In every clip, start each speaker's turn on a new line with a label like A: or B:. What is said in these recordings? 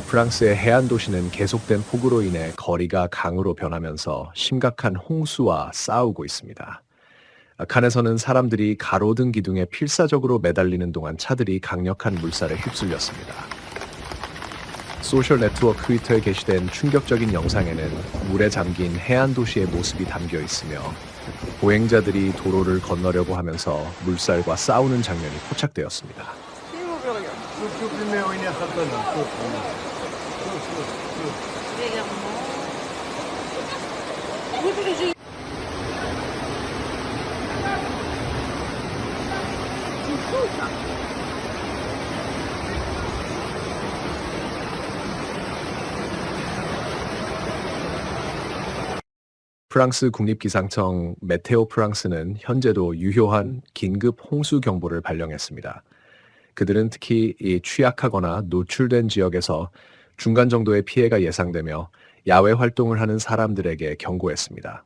A: 프랑스의 해안 도시는 계속된 폭우로 인해 거리가 강으로 변하면서 심각한 홍수와 싸우고 있습니다. 칸에서는 사람들이 가로등 기둥에 필사적으로 매달리는 동안 차들이 강력한 물살에 휩쓸렸습니다. 소셜 네트워크 트위터에 게시된 충격적인 영상에는 물에 잠긴 해안 도시의 모습이 담겨 있으며 보행자들이 도로를 건너려고 하면서 물살과 싸우는 장면이 포착되었습니다. 프랑스 국립기상청 메테오 프랑스는 현재도 유효한 긴급 홍수 경보를 발령했습니다. 그들은 특히 이 취약하거나 노출된 지역에서 중간 정도의 피해가 예상되며 야외 활동을 하는 사람들에게 경고했습니다.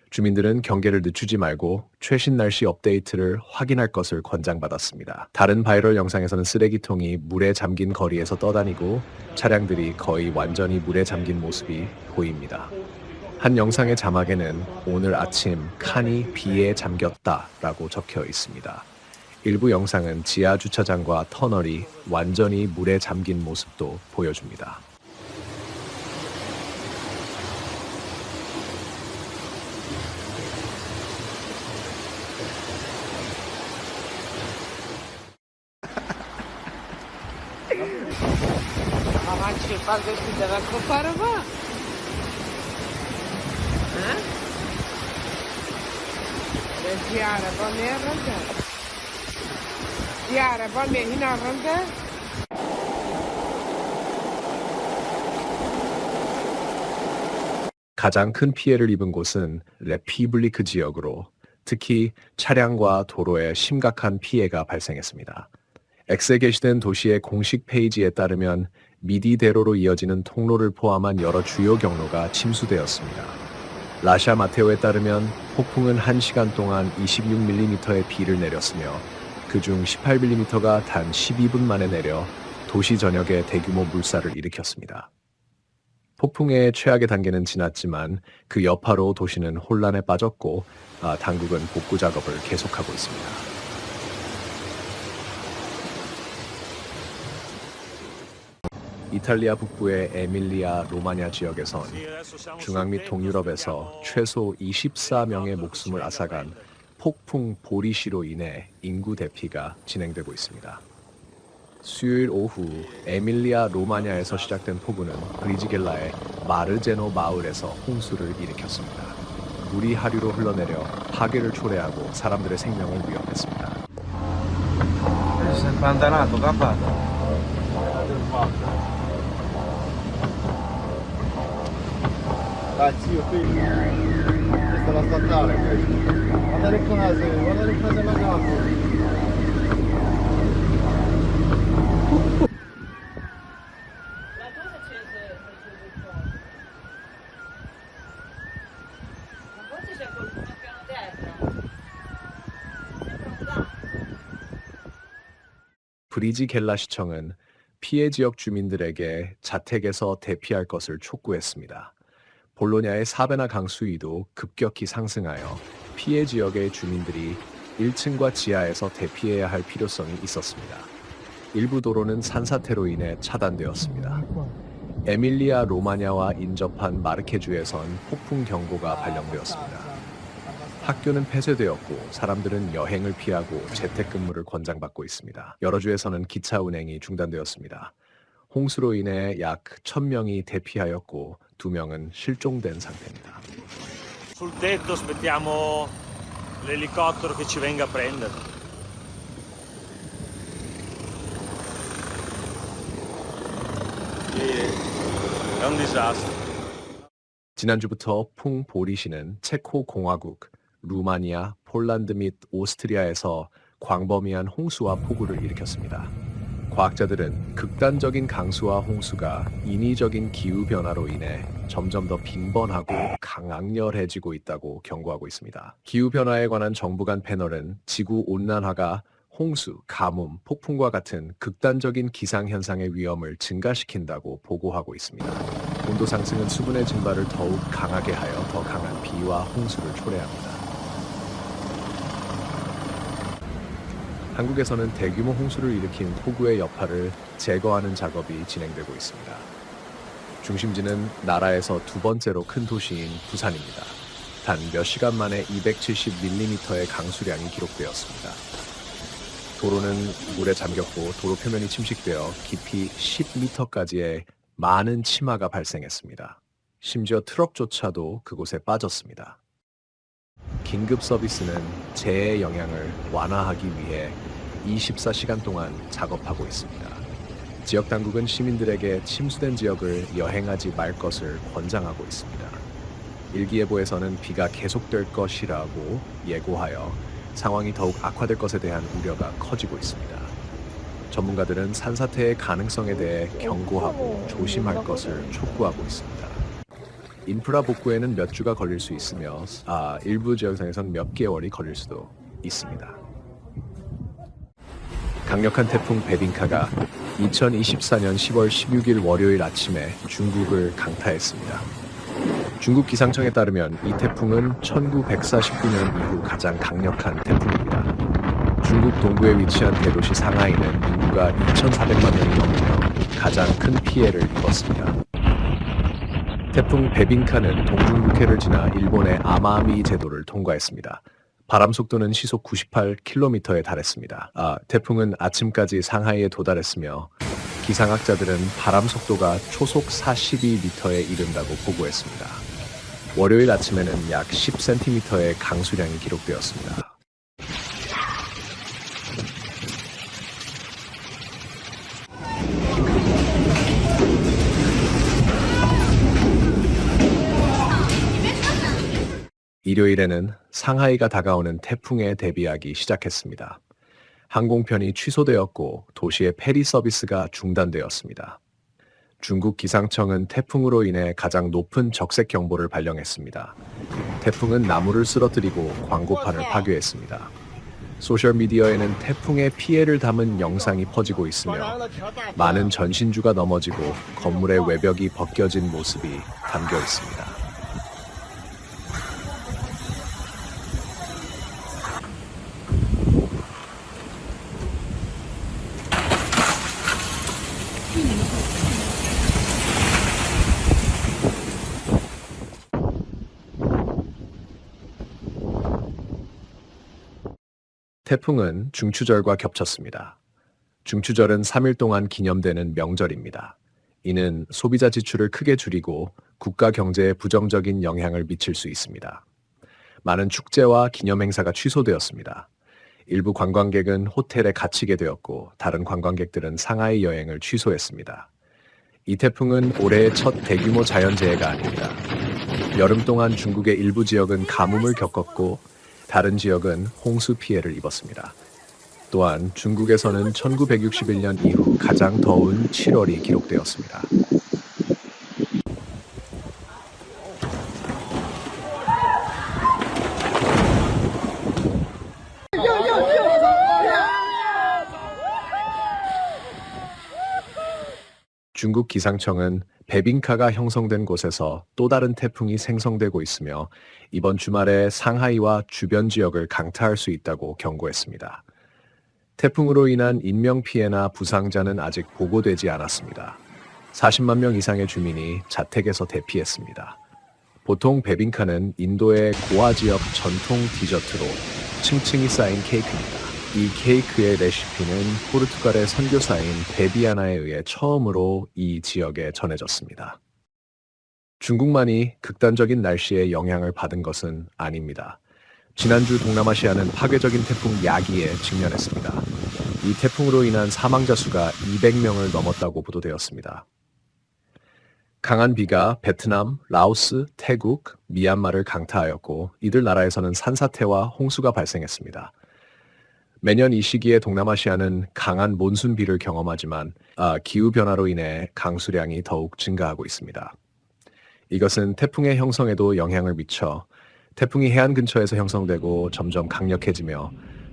A: 주민들은 경계를 늦추지 말고 최신 날씨 업데이트를 확인할 것을 권장받았습니다. 다른 바이럴 영상에서는 쓰레기통이 물에 잠긴 거리에서 떠다니고 차량들이 거의 완전히 물에 잠긴 모습이 보입니다. 한 영상의 자막에는 오늘 아침 칸이 비에 잠겼다라고 적혀 있습니다. 일부 영상은 지하 주차장과 터널이 완전히 물에 잠긴 모습도 보여줍니다. 가장 큰 피해를 입은 곳은 레피블리크 지역으로 특히 차량과 도로에 심각한 피해가 발생했습니다. X에 게시된 도시의 공식 페이지에 따르면 미디 대로로 이어지는 통로를 포함한 여러 주요 경로가 침수되었습니다. 라샤 마테오에 따르면 폭풍은 1시간 동안 26mm의 비를 내렸으며 그중 18mm가 단 12분 만에 내려 도시 전역에 대규모 물살을 일으켰습니다. 폭풍의 최악의 단계는 지났지만 그 여파로 도시는 혼란에 빠졌고 당국은 복구 작업을 계속하고 있습니다. 이탈리아 북부의 에밀리아 로마냐 지역에선 중앙 및 동유럽에서 최소 24명의 목숨을 앗아간 폭풍 보리시로 인해 인구 대피가 진행되고 있습니다. 수요일 오후 에밀리아 로마냐에서 시작된 폭우는 브리지겔라의 마르제노 마을에서 홍수를 일으켰습니다. 물이 하류로 흘러내려 파괴를 초래하고 사람들의 생명을 위협했습니다. 브리지겔라 시청은 피해 지역 주민들에게 자택에서 대피할 것을 촉구했습니다. 볼로냐의 사베나 강 수위도 급격히 상승하여 피해 지역의 주민들이 1층과 지하에서 대피해야 할 필요성이 있었습니다. 일부 도로는 산사태로 인해 차단되었습니다. 에밀리아 로마냐와 인접한 마르케주에선 폭풍 경보가 발령되었습니다. 학교는 폐쇄되었고 사람들은 여행을 피하고 재택근무를 권장받고 있습니다. 여러 주에서는 기차 운행이 중단되었습니다. 홍수로 인해 약 1,000명이 대피하였고 2명은 실종된 상태입니다.
B: Sul tetto aspettiamo l'elicottero che ci venga a prendere. È un disastro.
A: 지난주부터 풍보리시는 체코 공화국, 루마니아, 폴란드 및 오스트리아에서 광범위한 홍수와 폭우를 일으켰습니다. 과학자들은 극단적인 강수와 홍수가 인위적인 기후변화로 인해 점점 더 빈번하고 강악렬해지고 있다고 경고하고 있습니다. 기후변화에 관한 정부 간 패널은 지구 온난화가 홍수, 가뭄, 폭풍과 같은 극단적인 기상현상의 위험을 증가시킨다고 보고하고 있습니다. 온도 상승은 수분의 증발을 더욱 강하게 하여 더 강한 비와 홍수를 초래합니다. 한국에서는 대규모 홍수를 일으킨 폭우의 여파를 제거하는 작업이 진행되고 있습니다. 중심지는 나라에서 두 번째로 큰 도시인 부산입니다. 단 몇 시간 만에 270mm의 강수량이 기록되었습니다. 도로는 물에 잠겼고 도로 표면이 침식되어 깊이 10m까지의 많은 침하가 발생했습니다. 심지어 트럭조차도 그곳에 빠졌습니다. 긴급 서비스는 재해 영향을 완화하기 위해 24시간 동안 작업하고 있습니다. 지역 당국은 시민들에게 침수된 지역을 여행하지 말 것을 권장하고 있습니다. 일기예보에서는 비가 계속될 것이라고 예고하여 상황이 더욱 악화될 것에 대한 우려가 커지고 있습니다. 전문가들은 산사태의 가능성에 대해 경고하고 조심할 것을 촉구하고 있습니다. 인프라 복구에는 몇 주가 걸릴 수 있으며 일부 지역상에선 몇 개월이 걸릴 수도 있습니다. 강력한 태풍 베빈카가 2024년 10월 16일 월요일 아침에 중국을 강타했습니다. 중국 기상청에 따르면 이 태풍은 1949년 이후 가장 강력한 태풍입니다. 중국 동부에 위치한 대도시 상하이는 인구가 2,400만 명이 넘으며 가장 큰 피해를 입었습니다. 태풍 베빈카는 동중국해를 지나 일본의 아마미 제도를 통과했습니다. 바람 속도는 시속 98km에 달했습니다. 태풍은 아침까지 상하이에 도달했으며 기상학자들은 바람 속도가 초속 42m에 이른다고 보고했습니다. 월요일 아침에는 약 10cm의 강수량이 기록되었습니다. 일요일에는 상하이가 다가오는 태풍에 대비하기 시작했습니다. 항공편이 취소되었고 도시의 페리 서비스가 중단되었습니다. 중국 기상청은 태풍으로 인해 가장 높은 적색 경보를 발령했습니다. 태풍은 나무를 쓰러뜨리고 광고판을 파괴했습니다. 소셜미디어에는 태풍의 피해를 담은 영상이 퍼지고 있으며 많은 전신주가 넘어지고 건물의 외벽이 벗겨진 모습이 담겨 있습니다. 태풍은 중추절과 겹쳤습니다. 중추절은 3일 동안 기념되는 명절입니다. 이는 소비자 지출을 크게 줄이고 국가 경제에 부정적인 영향을 미칠 수 있습니다. 많은 축제와 기념 행사가 취소되었습니다. 일부 관광객은 호텔에 갇히게 되었고 다른 관광객들은 상하이 여행을 취소했습니다. 이 태풍은 올해의 첫 대규모 자연재해가 아닙니다. 여름 동안 중국의 일부 지역은 가뭄을 겪었고 다른 지역은 홍수 피해를 입었습니다. 또한 중국에서는 1961년 이후 가장 더운 7월이 기록되었습니다. 중국 기상청은 베빈카가 형성된 곳에서 또 다른 태풍이 생성되고 있으며 이번 주말에 상하이와 주변 지역을 강타할 수 있다고 경고했습니다. 태풍으로 인한 인명피해나 부상자는 아직 보고되지 않았습니다. 40만 명 이상의 주민이 자택에서 대피했습니다. 보통 베빈카는 인도의 고아 지역 전통 디저트로 층층이 쌓인 케이크입니다. 이 케이크의 레시피는 포르투갈의 선교사인 베비아나에 의해 처음으로 이 지역에 전해졌습니다. 중국만이 극단적인 날씨에 영향을 받은 것은 아닙니다. 지난주 동남아시아는 파괴적인 태풍 야기에 직면했습니다. 이 태풍으로 인한 사망자 수가 200명을 넘었다고 보도되었습니다. 강한 비가 베트남, 라오스, 태국, 미얀마를 강타하였고 이들 나라에서는 산사태와 홍수가 발생했습니다. 매년 이 시기에 동남아시아는 강한 몬순 비를 경험하지만 기후변화로 인해 강수량이 더욱 증가하고 있습니다. 이것은 태풍의 형성에도 영향을 미쳐 태풍이 해안 근처에서 형성되고 점점 강력해지며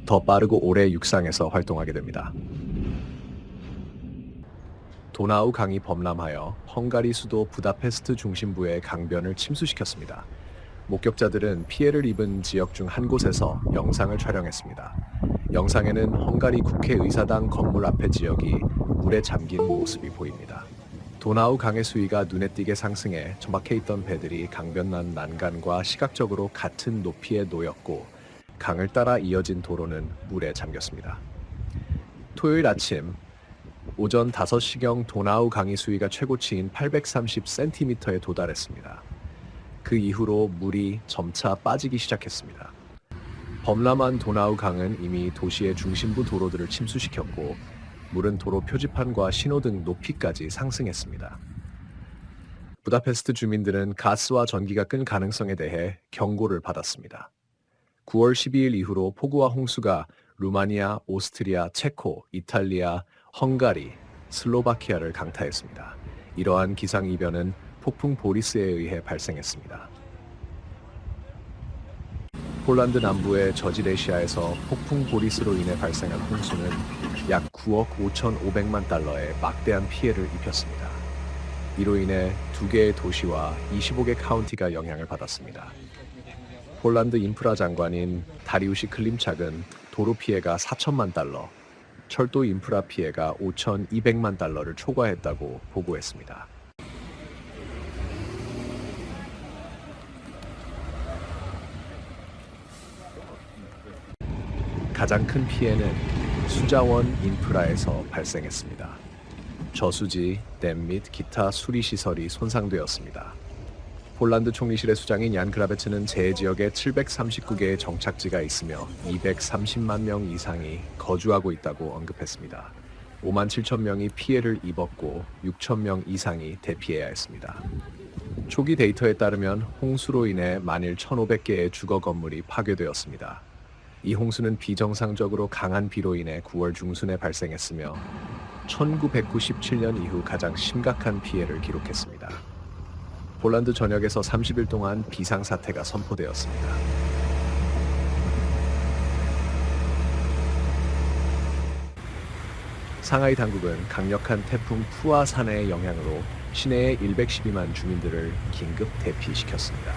A: 더 빠르고 오래 육상에서 활동하게 됩니다. 도나우 강이 범람하여 헝가리 수도 부다페스트 중심부의 강변을 침수시켰습니다. 목격자들은 피해를 입은 지역 중 한 곳에서 영상을 촬영했습니다. 영상에는 헝가리 국회의사당 건물 앞의 지역이 물에 잠긴 모습이 보입니다. 도나우 강의 수위가 눈에 띄게 상승해 처박혀 있던 배들이 강변난 난간과 시각적으로 같은 높이에 놓였고 강을 따라 이어진 도로는 물에 잠겼습니다. 토요일 아침 오전 5시경 도나우 강의 수위가 최고치인 830cm에 도달했습니다. 그 이후로 물이 점차 빠지기 시작했습니다. 범람한 도나우 강은 이미 도시의 중심부 도로들을 침수시켰고 물은 도로 표지판과 신호등 높이까지 상승했습니다. 부다페스트 주민들은 가스와 전기가 끈 가능성에 대해 경고를 받았습니다. 9월 12일 이후로 폭우와 홍수가 루마니아, 오스트리아, 체코, 이탈리아, 헝가리, 슬로바키아를 강타했습니다. 이러한 기상이변은 폭풍 보리스에 의해 발생했습니다. 폴란드 남부의 저지레시아에서 폭풍 보리스로 인해 발생한 홍수는 약 9억 5,500만 달러의 막대한 피해를 입혔습니다. 이로 인해 2개의 도시와 25개 카운티가 영향을 받았습니다. 폴란드 인프라 장관인 다리우시 클림착은 도로 피해가 4천만 달러, 철도 인프라 피해가 5,200만 달러를 초과했다고 보고했습니다. 가장 큰 피해는 수자원 인프라에서 발생했습니다. 저수지, 댐 및 기타 수리시설이 손상되었습니다. 폴란드 총리실의 수장인 얀 그라베츠는 재해지역에 739개의 정착지가 있으며 230만 명 이상이 거주하고 있다고 언급했습니다. 5만 7천 명이 피해를 입었고 6천 명 이상이 대피해야 했습니다. 초기 데이터에 따르면 홍수로 인해 만일 1,500개의 주거 건물이 파괴되었습니다. 이 홍수는 비정상적으로 강한 비로 인해 9월 중순에 발생했으며 1997년 이후 가장 심각한 피해를 기록했습니다. 폴란드 전역에서 30일 동안 비상사태가 선포되었습니다. 상하이 당국은 강력한 태풍 푸아산의 영향으로 시내의 112만 주민들을 긴급 대피시켰습니다.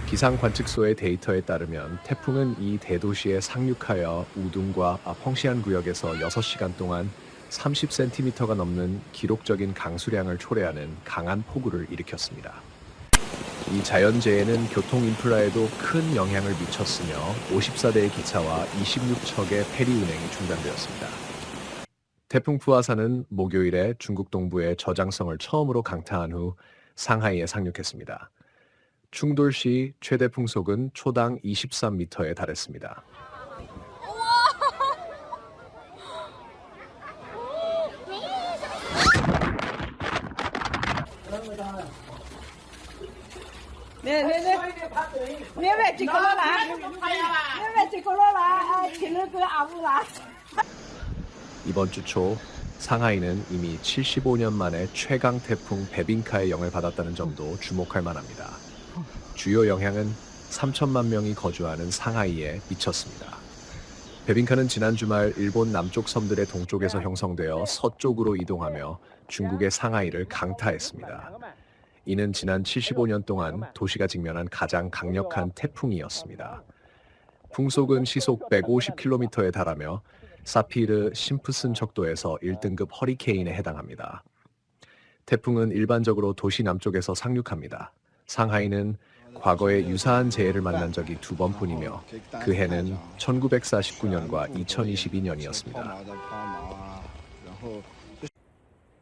A: 기상관측소의 데이터에 따르면 태풍은 이 대도시에 상륙하여 우둥과 펑시안 구역에서 6시간 동안 30cm가 넘는 기록적인 강수량을 초래하는 강한 폭우를 일으켰습니다. 이 자연재해는 교통 인프라에도 큰 영향을 미쳤으며 54대의 기차와 26척의 페리 운행이 중단되었습니다. 태풍 푸아산은 목요일에 중국 동부의 저장성을 처음으로 강타한 후 상하이에 상륙했습니다. 충돌 시 최대 풍속은 초당 23m에 달했습니다. 이번 주 초 상하이는 이미 75년 만에 최강 태풍 베빈카의 영을 받았다는 점도 주목할 만합니다. 주요 영향은 3천만 명이 거주하는 상하이에 미쳤습니다. 베빈카는 지난 주말 일본 남쪽 섬들의 동쪽에서 형성되어 서쪽으로 이동하며 중국의 상하이를 강타했습니다. 이는 지난 75년 동안 도시가 직면한 가장 강력한 태풍이었습니다. 풍속은 시속 150km에 달하며 사피르 심프슨 척도에서 1등급 허리케인에 해당합니다. 태풍은 일반적으로 도시 남쪽에서 상륙합니다. 상하이는 과거에 유사한 재해를 만난 적이 2번뿐이며 그 해는 1949년과 2022년이었습니다.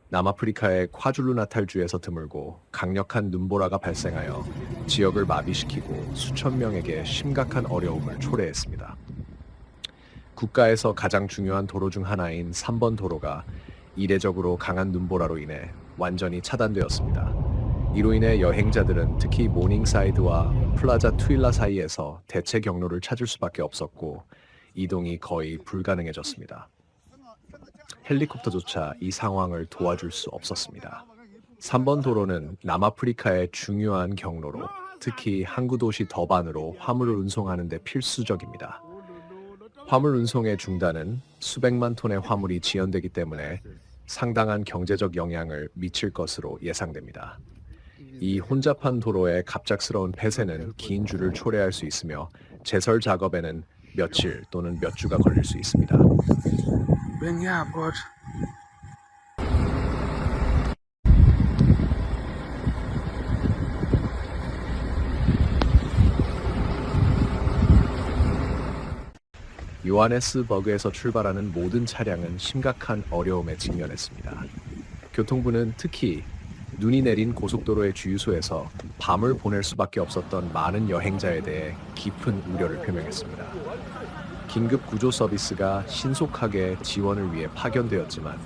A: 남아프리카의 콰줄루나탈주에서 드물고 강력한 눈보라가 발생하여 지역을 마비시키고 수천 명에게 심각한 어려움을 초래했습니다. 국가에서 가장 중요한 도로 중 하나인 3번 도로가 이례적으로 강한 눈보라로 인해 완전히 차단되었습니다. 이로 인해 여행자들은 특히 모닝사이드와 플라자 투일라 사이에서 대체 경로를 찾을 수밖에 없었고 이동이 거의 불가능해졌습니다. 헬리콥터조차 이 상황을 도와줄 수 없었습니다. 3번 도로는 남아프리카의 중요한 경로로 특히 항구 도시 더반으로 화물을 운송하는 데 필수적입니다. 화물 운송의 중단은 수백만 톤의 화물이 지연되기 때문에 상당한 경제적 영향을 미칠 것으로 예상됩니다. 이 혼잡한 도로의 갑작스러운 폐쇄는 긴 줄을 초래할 수 있으며 제설 작업에는 며칠 또는 몇 주가 걸릴 수 있습니다. 요하네스버그에서 출발하는 모든 차량은 심각한 어려움에 직면했습니다. 교통부는 특히 눈이 내린 고속도로의 주유소에서 밤을 보낼 수밖에 없었던 많은 여행자에 대해 깊은 우려를 표명했습니다. 긴급 구조 서비스가 신속하게 지원을 위해 파견되었지만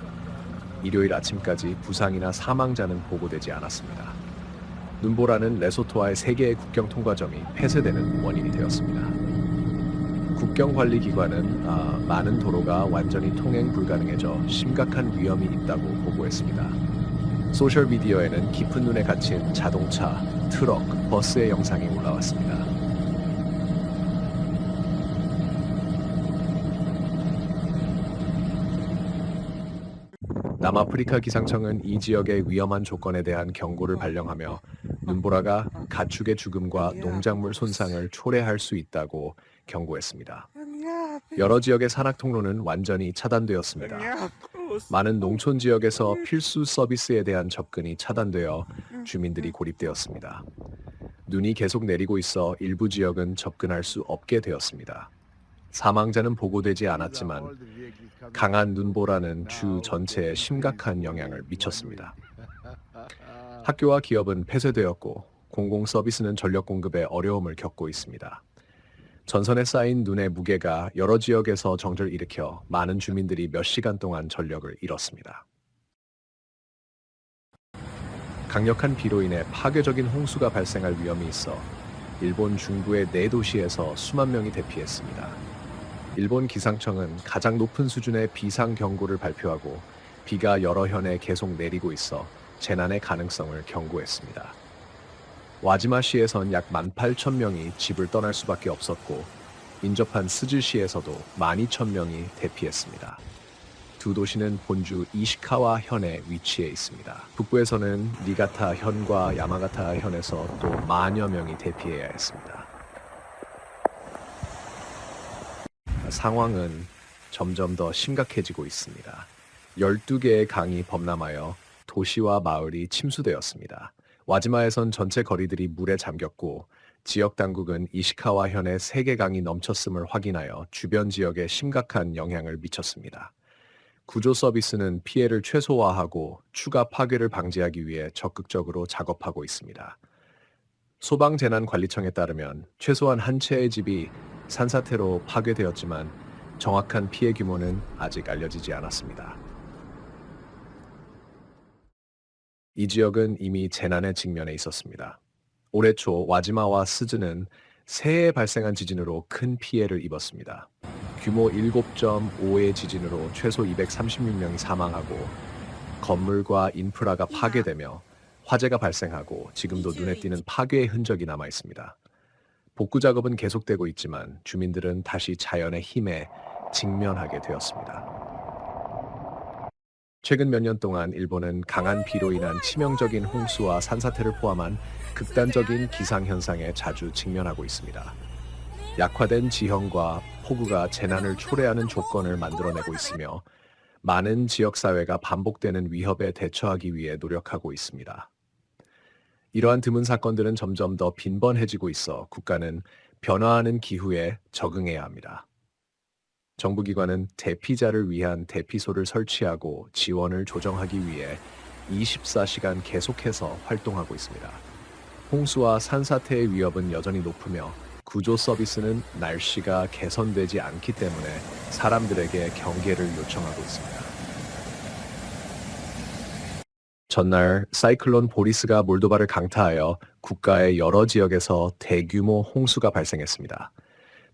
A: 일요일 아침까지 부상이나 사망자는 보고되지 않았습니다. 눈보라는 레소토와의 3개의 국경 통과점이 폐쇄되는 원인이 되었습니다. 국경관리기관은 많은 도로가 완전히 통행 불가능해져 심각한 위험이 있다고 보고했습니다. 소셜미디어에는 깊은 눈에 갇힌 자동차, 트럭, 버스의 영상이 올라왔습니다. 남아프리카 기상청은 이 지역의 위험한 조건에 대한 경고를 발령하며 눈보라가 가축의 죽음과 농작물 손상을 초래할 수 있다고 경고했습니다. 여러 지역의 산악 통로는 완전히 차단되었습니다. 많은 농촌 지역에서 필수 서비스에 대한 접근이 차단되어 주민들이 고립되었습니다. 눈이 계속 내리고 있어 일부 지역은 접근할 수 없게 되었습니다. 사망자는 보고되지 않았지만 강한 눈보라는 주 전체에 심각한 영향을 미쳤습니다. 학교와 기업은 폐쇄되었고 공공 서비스는 전력 공급에 어려움을 겪고 있습니다. 전선에 쌓인 눈의 무게가 여러 지역에서 정전을 일으켜 많은 주민들이 몇 시간 동안 전력을 잃었습니다. 강력한 비로 인해 파괴적인 홍수가 발생할 위험이 있어 일본 중부의 4도시에서 수만 명이 대피했습니다. 일본 기상청은 가장 높은 수준의 비상 경고를 발표하고 비가 여러 현에 계속 내리고 있어 재난의 가능성을 경고했습니다. 와지마시에선 약 18,000명이 집을 떠날 수밖에 없었고 인접한 스즈시에서도 12,000명이 대피했습니다. 두 도시는 본주 이시카와 현에 위치해 있습니다. 북부에서는 니가타 현과 야마가타 현에서 또 만여 명이 대피해야 했습니다. 상황은 점점 더 심각해지고 있습니다. 12개의 강이 범람하여 도시와 마을이 침수되었습니다. 와지마에선 전체 거리들이 물에 잠겼고 지역 당국은 이시카와 현의 3개 강이 넘쳤음을 확인하여 주변 지역에 심각한 영향을 미쳤습니다. 구조 서비스는 피해를 최소화하고 추가 파괴를 방지하기 위해 적극적으로 작업하고 있습니다. 소방재난관리청에 따르면 최소한 한 채의 집이 산사태로 파괴되었지만 정확한 피해 규모는 아직 알려지지 않았습니다. 이 지역은 이미 재난에 직면해 있었습니다. 올해 초 와지마와 스즈는 새해에 발생한 지진으로 큰 피해를 입었습니다. 규모 7.5의 지진으로 최소 236명이 사망하고 건물과 인프라가 파괴되며 화재가 발생하고 지금도 눈에 띄는 파괴의 흔적이 남아 있습니다. 복구 작업은 계속되고 있지만 주민들은 다시 자연의 힘에 직면하게 되었습니다. 최근 몇 년 동안 일본은 강한 비로 인한 치명적인 홍수와 산사태를 포함한 극단적인 기상현상에 자주 직면하고 있습니다. 약화된 지형과 폭우가 재난을 초래하는 조건을 만들어내고 있으며 많은 지역사회가 반복되는 위협에 대처하기 위해 노력하고 있습니다. 이러한 드문 사건들은 점점 더 빈번해지고 있어 국가는 변화하는 기후에 적응해야 합니다. 정부기관은 대피자를 위한 대피소를 설치하고 지원을 조정하기 위해 24시간 계속해서 활동하고 있습니다. 홍수와 산사태의 위협은 여전히 높으며 구조 서비스는 날씨가 개선되지 않기 때문에 사람들에게 경계를 요청하고 있습니다. 전날 사이클론 보리스가 몰도바를 강타하여 국가의 여러 지역에서 대규모 홍수가 발생했습니다.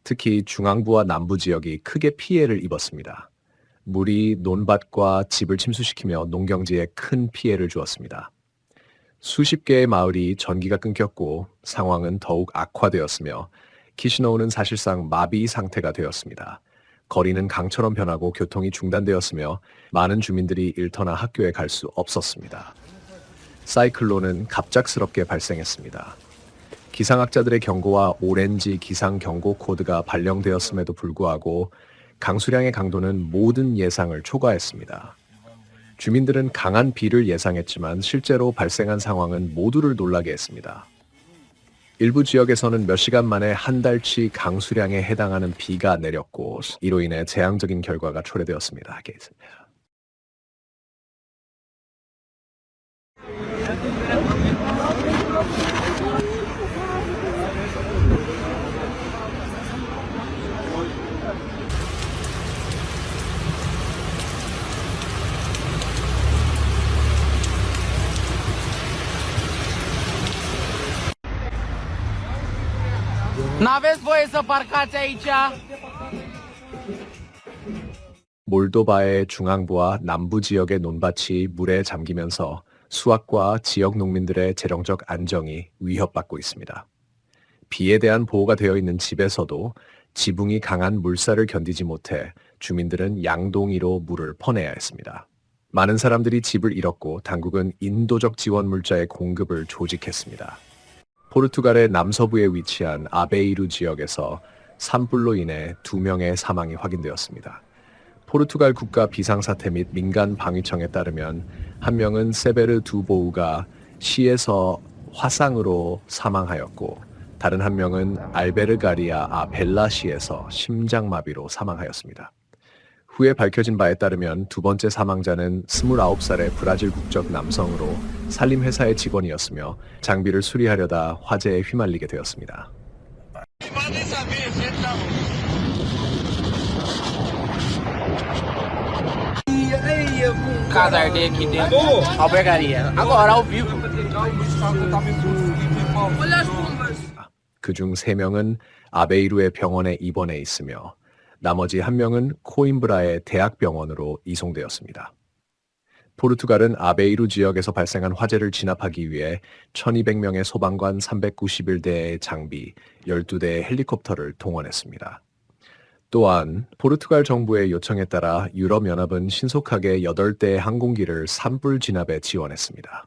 A: 특히 중앙부와 남부 지역이 크게 피해를 입었습니다. 물이 논밭과 집을 침수시키며 농경지에 큰 피해를 주었습니다. 수십 개의 마을이 전기가 끊겼고 상황은 더욱 악화되었으며 키시노우는 사실상 마비 상태가 되었습니다. 거리는 강처럼 변하고 교통이 중단되었으며 많은 주민들이 일터나 학교에 갈 수 없었습니다. 사이클론은 갑작스럽게 발생했습니다. 기상학자들의 경고와 오렌지 기상 경고 코드가 발령되었음에도 불구하고 강수량의 강도는 모든 예상을 초과했습니다. 주민들은 강한 비를 예상했지만 실제로 발생한 상황은 모두를 놀라게 했습니다. 일부 지역에서는 몇 시간 만에 한 달치 강수량에 해당하는 비가 내렸고 이로 인해 재앙적인 결과가 초래되었습니다.
C: N-aveți voie să parcați aici?
A: 몰도바의 중앙부와 남부 지역의 논밭이 물에 잠기면서 수확과 지역 농민들의 재정적 안정이 위협받고 있습니다. 비에 대한 보호가 되어 있는 집에서도 지붕이 강한 물살을 견디지 못해 주민들은 양동이로 물을 퍼내야 했습니다. 많은 사람들이 집을 잃었고 당국은 인도적 지원 물자의 공급을 조직했습니다. 포르투갈의 남서부에 위치한 아베이루 지역에서 산불로 인해 2명의 사망이 확인되었습니다. 포르투갈 국가 비상사태 및 민간 방위청에 따르면 한 명은 세베르 두보우가 시에서 화상으로 사망하였고 다른 한 명은 알베르가리아 벨라시에서 심장마비로 사망하였습니다. 후에 밝혀진 바에 따르면 두 번째 사망자는 29살의 브라질 국적 남성으로 산림회사의 직원이었으며 장비를 수리하려다 화재에 휘말리게 되었습니다.
C: Casa ardei aqui dentro. Albergaria. Agora, ao vivo. Olha as bombas.
A: 그중 3명은 아베이루의 병원에 입원해 있으며 나머지 1명은 코임브라의 대학병원으로 이송되었습니다. 포르투갈은 아베이루 지역에서 발생한 화재를 진압하기 위해 1200명의 소방관 391대의 장비, 12대의 헬리콥터를 동원했습니다. 또한 포르투갈 정부의 요청에 따라 유럽연합은 신속하게 8대의 항공기를 산불 진압에 지원했습니다.